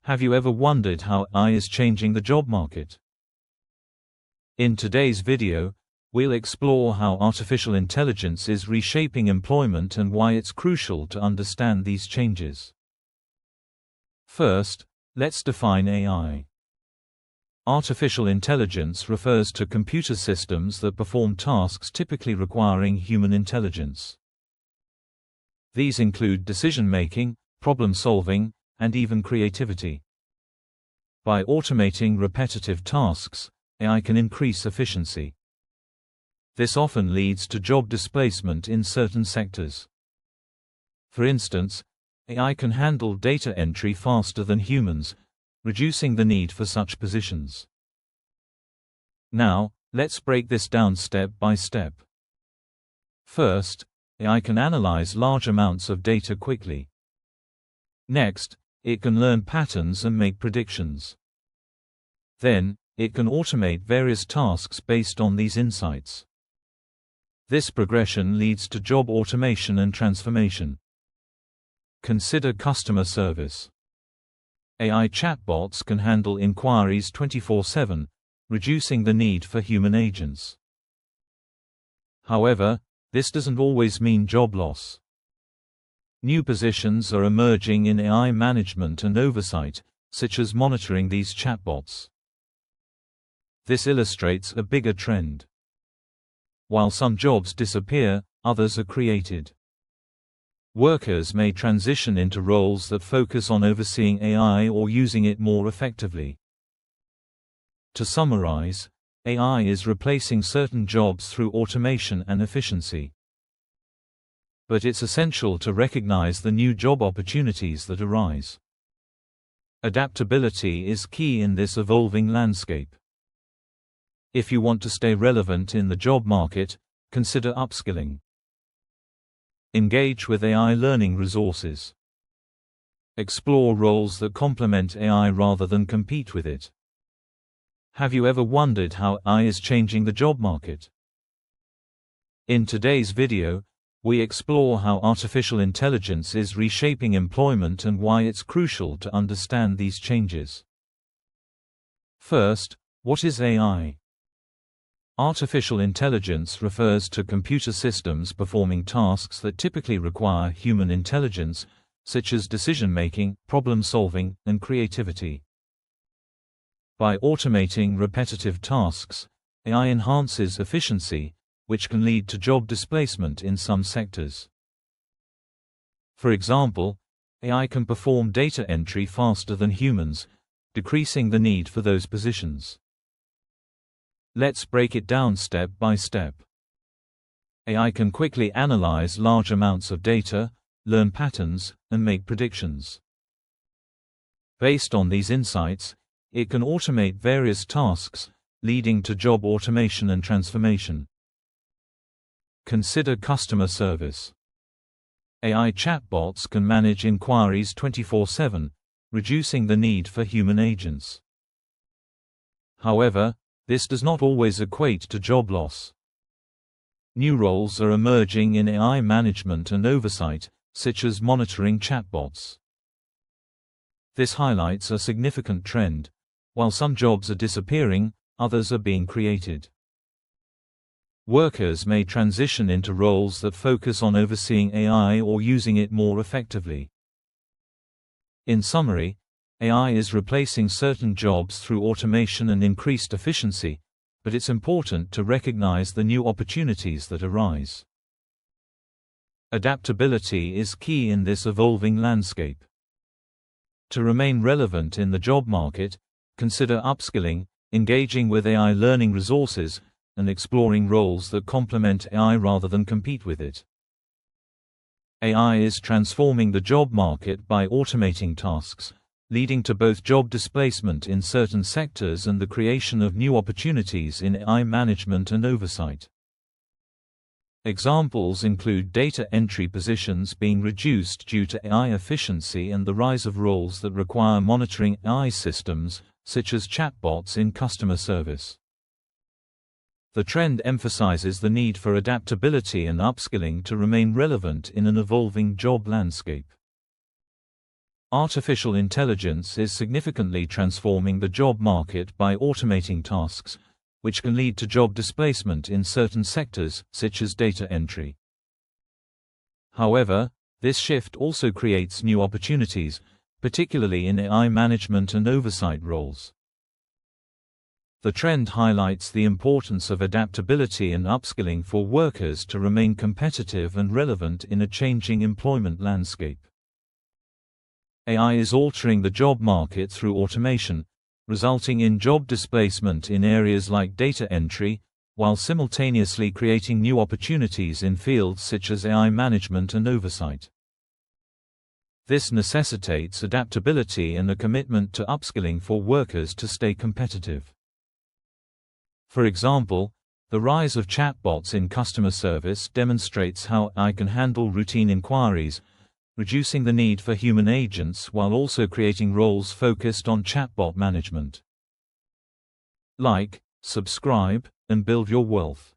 Have you ever wondered how AI is changing the job market? In today's video, we'll explore how artificial intelligence is reshaping employment and why it's crucial to understand these changes. First, let's define AI. Artificial intelligence refers to computer systems that perform tasks typically requiring human intelligence. These include decision-making, problem-solving, and even creativity. By automating repetitive tasks, AI can increase efficiency. This often leads to job displacement in certain sectors. For instance, AI can handle data entry faster than humans, reducing the need for such positions. Now, let's break this down step by step. First, AI can analyze large amounts of data quickly. Next, it can learn patterns and make predictions. Then, it can automate various tasks based on these insights. This progression leads to job automation and transformation. Consider customer service. AI chatbots can handle inquiries 24/7, reducing the need for human agents. However, this doesn't always mean job loss. New positions are emerging in AI management and oversight, such as monitoring these chatbots. This illustrates a bigger trend. While some jobs disappear, others are created. Workers may transition into roles that focus on overseeing AI or using it more effectively. To summarize, AI is replacing certain jobs through automation and efficiency. But it's essential to recognize the new job opportunities that arise. Adaptability is key in this evolving landscape. If you want to stay relevant in the job market, consider upskilling. Engage with AI learning resources. Explore roles that complement AI rather than compete with it. Have you ever wondered how AI is changing the job market? In today's video, we explore how artificial intelligence is reshaping employment and why it's crucial to understand these changes. First, what is AI? Artificial intelligence refers to computer systems performing tasks that typically require human intelligence, such as decision-making, problem-solving, and creativity. By automating repetitive tasks, AI enhances efficiency, which can lead to job displacement in some sectors. For example, AI can perform data entry faster than humans, decreasing the need for those positions. Let's break it down step by step. AI can quickly analyze large amounts of data, learn patterns, and make predictions. Based on these insights, it can automate various tasks, leading to job automation and transformation. Consider customer service. AI chatbots can manage inquiries 24/7, reducing the need for human agents. However, this does not always equate to job loss. New roles are emerging in AI management and oversight, such as monitoring chatbots. This highlights a significant trend. While some jobs are disappearing, others are being created. Workers may transition into roles that focus on overseeing AI or using it more effectively. In summary, AI is replacing certain jobs through automation and increased efficiency, but it's important to recognize the new opportunities that arise. Adaptability is key in this evolving landscape. To remain relevant in the job market, consider upskilling, engaging with AI learning resources, and exploring roles that complement AI rather than compete with it. AI is transforming the job market by automating tasks, leading to both job displacement in certain sectors and the creation of new opportunities in AI management and oversight. Examples include data entry positions being reduced due to AI efficiency and the rise of roles that require monitoring AI systems, such as chatbots in customer service. The trend emphasizes the need for adaptability and upskilling to remain relevant in an evolving job landscape. Artificial intelligence is significantly transforming the job market by automating tasks, which can lead to job displacement in certain sectors, such as data entry. However, this shift also creates new opportunities, particularly in AI management and oversight roles. The trend highlights the importance of adaptability and upskilling for workers to remain competitive and relevant in a changing employment landscape. AI is altering the job market through automation, resulting in job displacement in areas like data entry, while simultaneously creating new opportunities in fields such as AI management and oversight. This necessitates adaptability and a commitment to upskilling for workers to stay competitive. For example, the rise of chatbots in customer service demonstrates how AI can handle routine inquiries, reducing the need for human agents while also creating roles focused on chatbot management. Like, subscribe, and build your wealth.